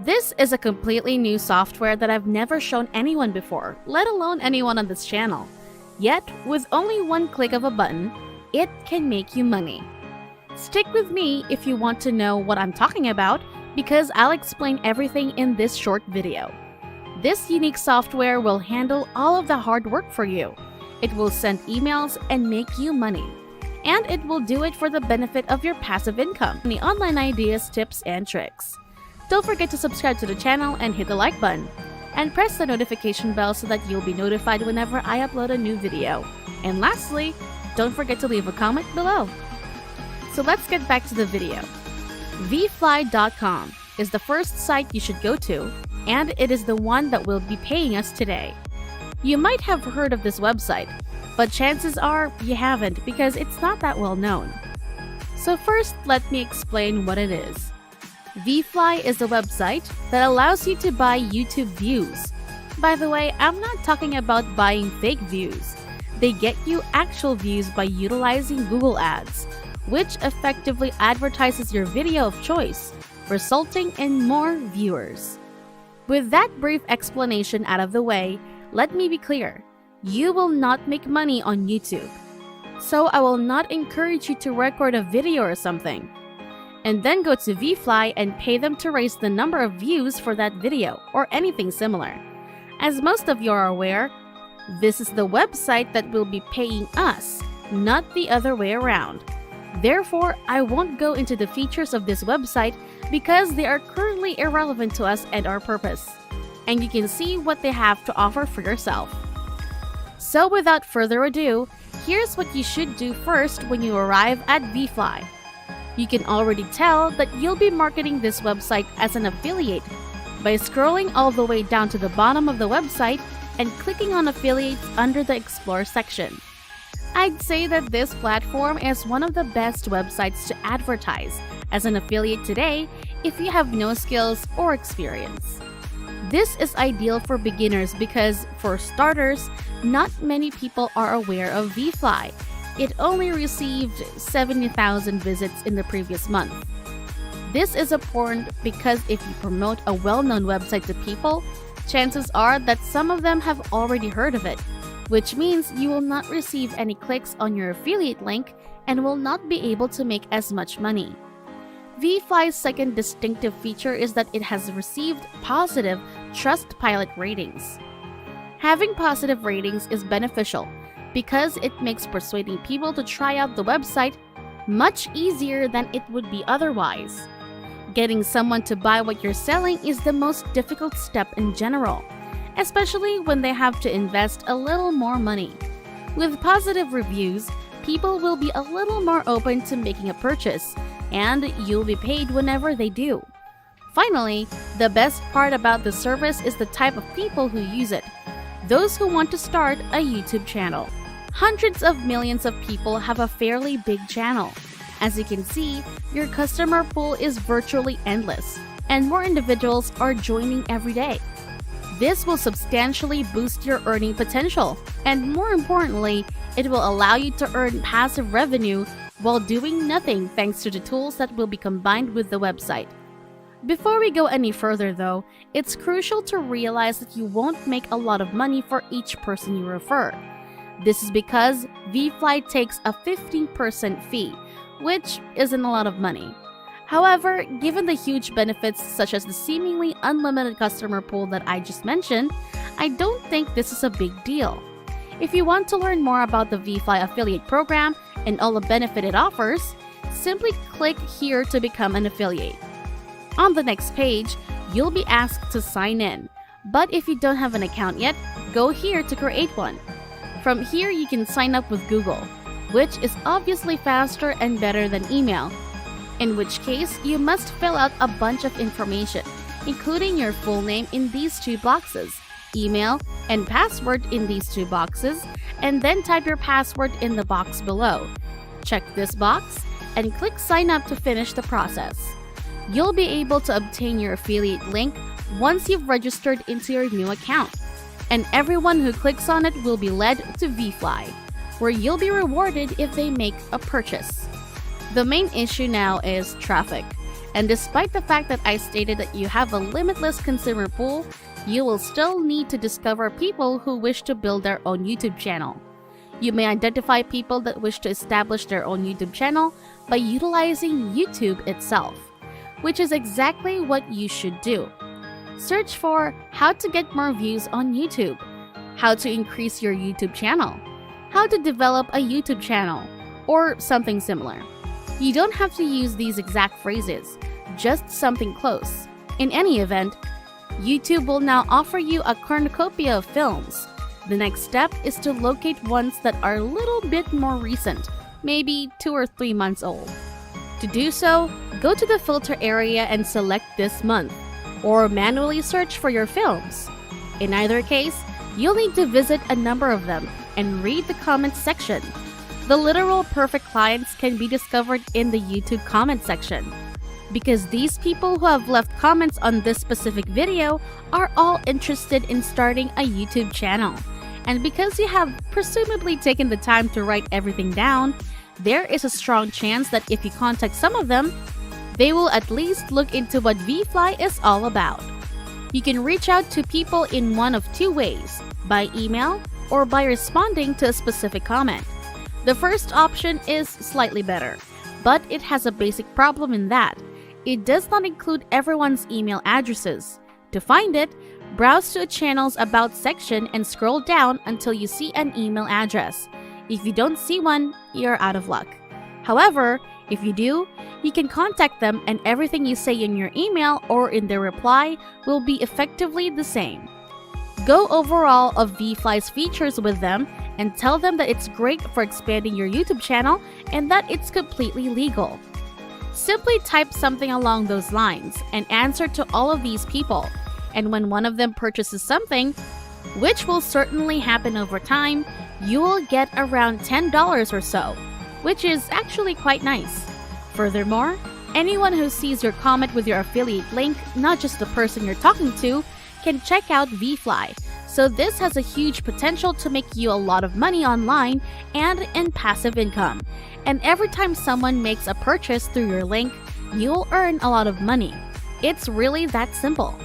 This is a completely new software that I've never shown anyone before, let alone anyone on this channel. Yet, with only one click of a button, it can make you money. Stick with me if you want to know what I'm talking about, because I'll explain everything in this short video. This unique software will handle all of the hard work for you. It will send emails and make you money. And it will do it for the benefit of your passive income, the online ideas, tips, and tricks. Don't forget to subscribe to the channel and hit the like button. And press the notification bell so that you'll be notified whenever I upload a new video. And lastly, don't forget to leave a comment below. So let's get back to the video. VFly.com is the first site you should go to, and it is the one that will be paying us today. You might have heard of this website, but chances are you haven't because it's not that well known. So first, let me explain what it is. VFly is a website that allows you to buy YouTube views. By the way, I'm not talking about buying fake views. They get you actual views by utilizing Google Ads, which effectively advertises your video of choice, resulting in more viewers. With that brief explanation out of the way, let me be clear. You will not make money on YouTube. So I will not encourage you to record a video or something, and then go to VFly and pay them to raise the number of views for that video or anything similar. As most of you are aware, this is the website that will be paying us, not the other way around. Therefore, I won't go into the features of this website because they are currently irrelevant to us and our purpose. And you can see what they have to offer for yourself. So without further ado, here's what you should do first when you arrive at VFly. You can already tell that you'll be marketing this website as an affiliate by scrolling all the way down to the bottom of the website and clicking on affiliates under the Explore section. I'd say that this platform is one of the best websites to advertise as an affiliate today if you have no skills or experience. This is ideal for beginners because, for starters, not many people are aware of VFly. It only received 70,000 visits in the previous month. This is important because if you promote a well-known website to people, chances are that some of them have already heard of it, which means you will not receive any clicks on your affiliate link and will not be able to make as much money. VFly's second distinctive feature is that it has received positive Trustpilot ratings. Having positive ratings is beneficial because it makes persuading people to try out the website much easier than it would be otherwise. Getting someone to buy what you're selling is the most difficult step in general, especially when they have to invest a little more money. With positive reviews, people will be a little more open to making a purchase, and you'll be paid whenever they do. Finally, the best part about the service is the type of people who use it. Those who want to start a YouTube channel. Hundreds of millions of people have a fairly big channel. As you can see, your customer pool is virtually endless, and more individuals are joining every day. This will substantially boost your earning potential, and more importantly, it will allow you to earn passive revenue while doing nothing thanks to the tools that will be combined with the website. Before we go any further though, it's crucial to realize that you won't make a lot of money for each person you refer. This is because VFly takes a 15% fee, which isn't a lot of money. However, given the huge benefits such as the seemingly unlimited customer pool that I just mentioned, I don't think this is a big deal. If you want to learn more about the VFly affiliate program and all the benefit it offers, simply click here to become an affiliate. On the next page, you'll be asked to sign in, but if you don't have an account yet, go here to create one. From here, you can sign up with Google, which is obviously faster and better than email, in which case you must fill out a bunch of information, including your full name in these two boxes, email and password in these two boxes, and then type your password in the box below. Check this box and click sign up to finish the process. You'll be able to obtain your affiliate link once you've registered into your new account, and everyone who clicks on it will be led to VFly, where you'll be rewarded if they make a purchase. The main issue now is traffic, And despite the fact that I stated that you have a limitless consumer pool, you will still need to discover people who wish to build their own YouTube channel. You may identify people that wish to establish their own YouTube channel by utilizing YouTube itself, which is exactly what you should do. Search for how to get more views on YouTube, how to increase your YouTube channel, how to develop a YouTube channel, or something similar. You don't have to use these exact phrases, just something close. In any event, YouTube will now offer you a cornucopia of films. The next step is to locate ones that are a little bit more recent, maybe 2 or 3 months old. To do so, go to the filter area and select this month, or manually search for your films. In either case, you'll need to visit a number of them and read the comments section. The literal perfect clients can be discovered in the YouTube comment section, because these people who have left comments on this specific video are all interested in starting a YouTube channel. And because you have presumably taken the time to write everything down, there is a strong chance that if you contact some of them, they will at least look into what VFly is all about. You can reach out to people in one of 2 ways, by email or by responding to a specific comment. The first option is slightly better, but it has a basic problem in that it does not include everyone's email addresses. To find it, browse to a channel's About section and scroll down until you see an email address. If you don't see one, you're out of luck. However, if you do, you can contact them and everything you say in your email or in their reply will be effectively the same. Go over all of VFly's features with them and tell them that it's great for expanding your YouTube channel and that it's completely legal. Simply type something along those lines and answer to all of these people. And when one of them purchases something, which will certainly happen over time, you will get around $10 or so, which is actually quite nice. Furthermore, anyone who sees your comment with your affiliate link, not just the person you're talking to, can check out VFly. So this has a huge potential to make you a lot of money online and in passive income. And every time someone makes a purchase through your link, you'll earn a lot of money. It's really that simple.